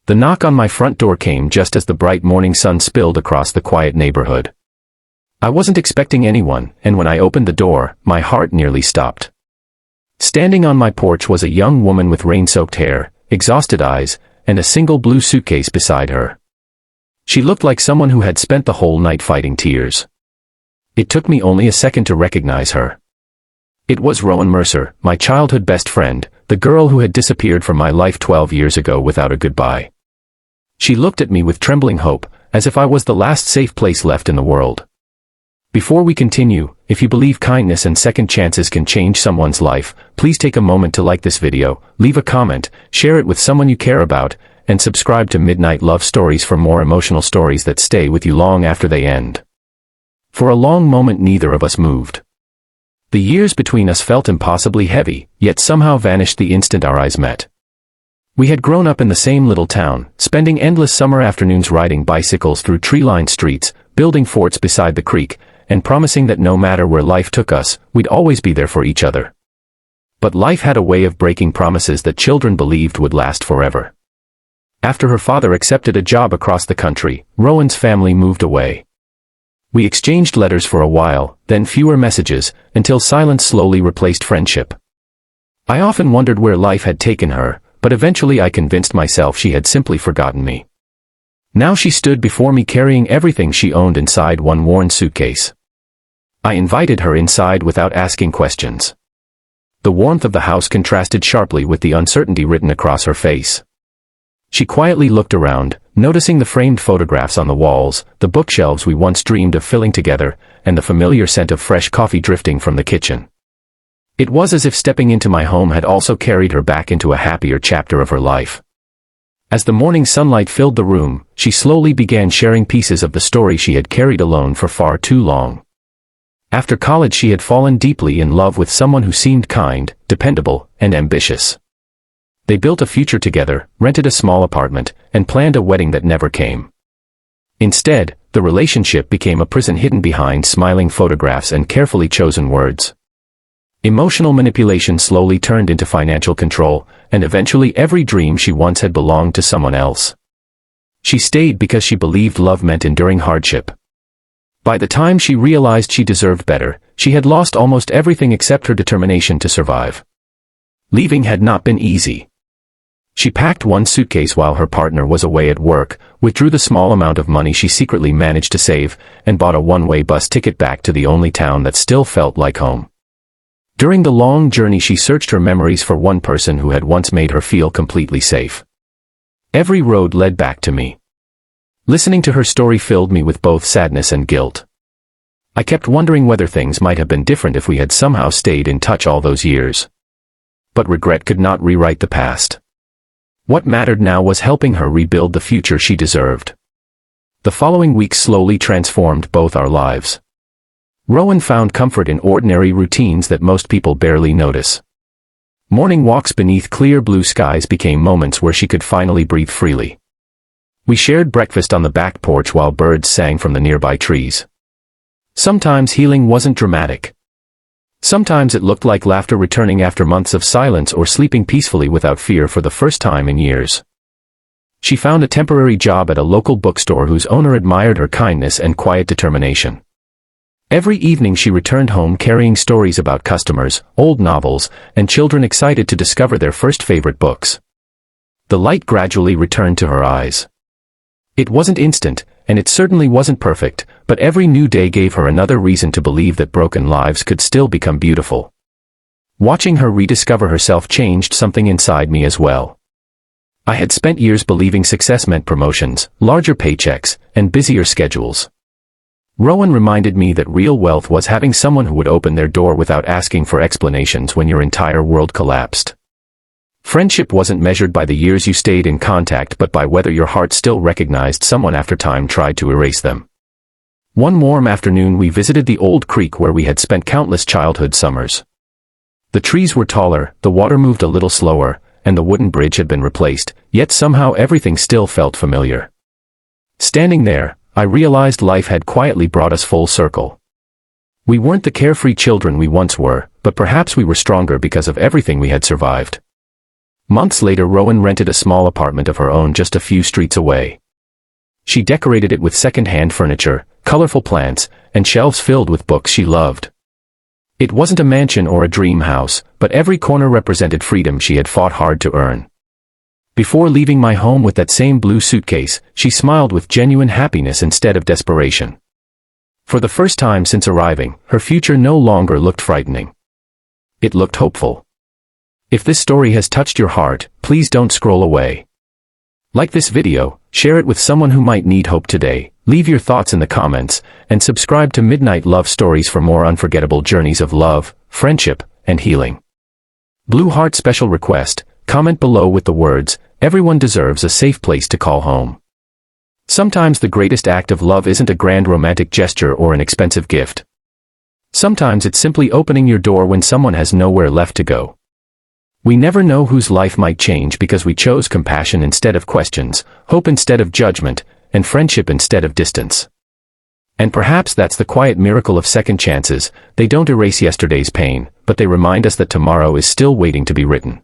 The knock on my front door came just as the bright morning sun spilled across the quiet neighborhood. I wasn't expecting anyone, and when I opened the door, my heart nearly stopped. Standing on my porch was a young woman with rain-soaked hair, exhausted eyes, and a single blue suitcase beside her. She looked like someone who had spent the whole night fighting tears. It took me only a second to recognize her. It was Rowan Mercer, my childhood best friend, the girl who had disappeared from my life 12 years ago without a goodbye. She looked at me with trembling hope, as if I was the last safe place left in the world. Before we continue, if you believe kindness and second chances can change someone's life, please take a moment to like this video, leave a comment, share it with someone you care about, and subscribe to Midnight Love Stories for more emotional stories that stay with you long after they end. For a long moment neither of us moved. The years between us felt impossibly heavy, yet somehow vanished the instant our eyes met. We had grown up in the same little town, spending endless summer afternoons riding bicycles through tree-lined streets, building forts beside the creek, and promising that no matter where life took us, we'd always be there for each other. But life had a way of breaking promises that children believed would last forever. After her father accepted a job across the country, Rowan's family moved away. We exchanged letters for a while, then fewer messages, until silence slowly replaced friendship. I often wondered where life had taken her, but eventually I convinced myself she had simply forgotten me. Now she stood before me carrying everything she owned inside one worn suitcase. I invited her inside without asking questions. The warmth of the house contrasted sharply with the uncertainty written across her face. She quietly looked around, noticing the framed photographs on the walls, the bookshelves we once dreamed of filling together, and the familiar scent of fresh coffee drifting from the kitchen. It was as if stepping into my home had also carried her back into a happier chapter of her life. As the morning sunlight filled the room, she slowly began sharing pieces of the story she had carried alone for far too long. After college she had fallen deeply in love with someone who seemed kind, dependable, and ambitious. They built a future together, rented a small apartment, and planned a wedding that never came. Instead, the relationship became a prison hidden behind smiling photographs and carefully chosen words. Emotional manipulation slowly turned into financial control, and eventually every dream she once had belonged to someone else. She stayed because she believed love meant enduring hardship. By the time she realized she deserved better, she had lost almost everything except her determination to survive. Leaving had not been easy. She packed one suitcase while her partner was away at work, withdrew the small amount of money she secretly managed to save, and bought a one-way bus ticket back to the only town that still felt like home. During the long journey she searched her memories for one person who had once made her feel completely safe. Every road led back to me. Listening to her story filled me with both sadness and guilt. I kept wondering whether things might have been different if we had somehow stayed in touch all those years. But regret could not rewrite the past. What mattered now was helping her rebuild the future she deserved. The following weeks slowly transformed both our lives. Rowan found comfort in ordinary routines that most people barely notice. Morning walks beneath clear blue skies became moments where she could finally breathe freely. We shared breakfast on the back porch while birds sang from the nearby trees. Sometimes healing wasn't dramatic. Sometimes it looked like laughter returning after months of silence or sleeping peacefully without fear for the first time in years. She found a temporary job at a local bookstore whose owner admired her kindness and quiet determination. Every evening she returned home carrying stories about customers, old novels, and children excited to discover their first favorite books. The light gradually returned to her eyes. It wasn't instant, and it certainly wasn't perfect, but every new day gave her another reason to believe that broken lives could still become beautiful. Watching her rediscover herself changed something inside me as well. I had spent years believing success meant promotions, larger paychecks, and busier schedules. Rowan reminded me that real wealth was having someone who would open their door without asking for explanations when your entire world collapsed. Friendship wasn't measured by the years you stayed in contact but by whether your heart still recognized someone after time tried to erase them. One warm afternoon we visited the old creek where we had spent countless childhood summers. The trees were taller, the water moved a little slower, and the wooden bridge had been replaced, yet somehow everything still felt familiar. Standing there, I realized life had quietly brought us full circle. We weren't the carefree children we once were, but perhaps we were stronger because of everything we had survived. Months later, Rowan rented a small apartment of her own just a few streets away. She decorated it with second-hand furniture, colorful plants, and shelves filled with books she loved. It wasn't a mansion or a dream house, but every corner represented freedom she had fought hard to earn. Before leaving my home with that same blue suitcase, she smiled with genuine happiness instead of desperation. For the first time since arriving, her future no longer looked frightening. It looked hopeful. If this story has touched your heart, please don't scroll away. Like this video, share it with someone who might need hope today, leave your thoughts in the comments, and subscribe to Midnight Love Stories for more unforgettable journeys of love, friendship, and healing. Blue Heart special request, comment below with the words, "Everyone deserves a safe place to call home." Sometimes the greatest act of love isn't a grand romantic gesture or an expensive gift. Sometimes it's simply opening your door when someone has nowhere left to go. We never know whose life might change because we chose compassion instead of questions, hope instead of judgment, and friendship instead of distance. And perhaps that's the quiet miracle of second chances. They don't erase yesterday's pain, but they remind us that tomorrow is still waiting to be written.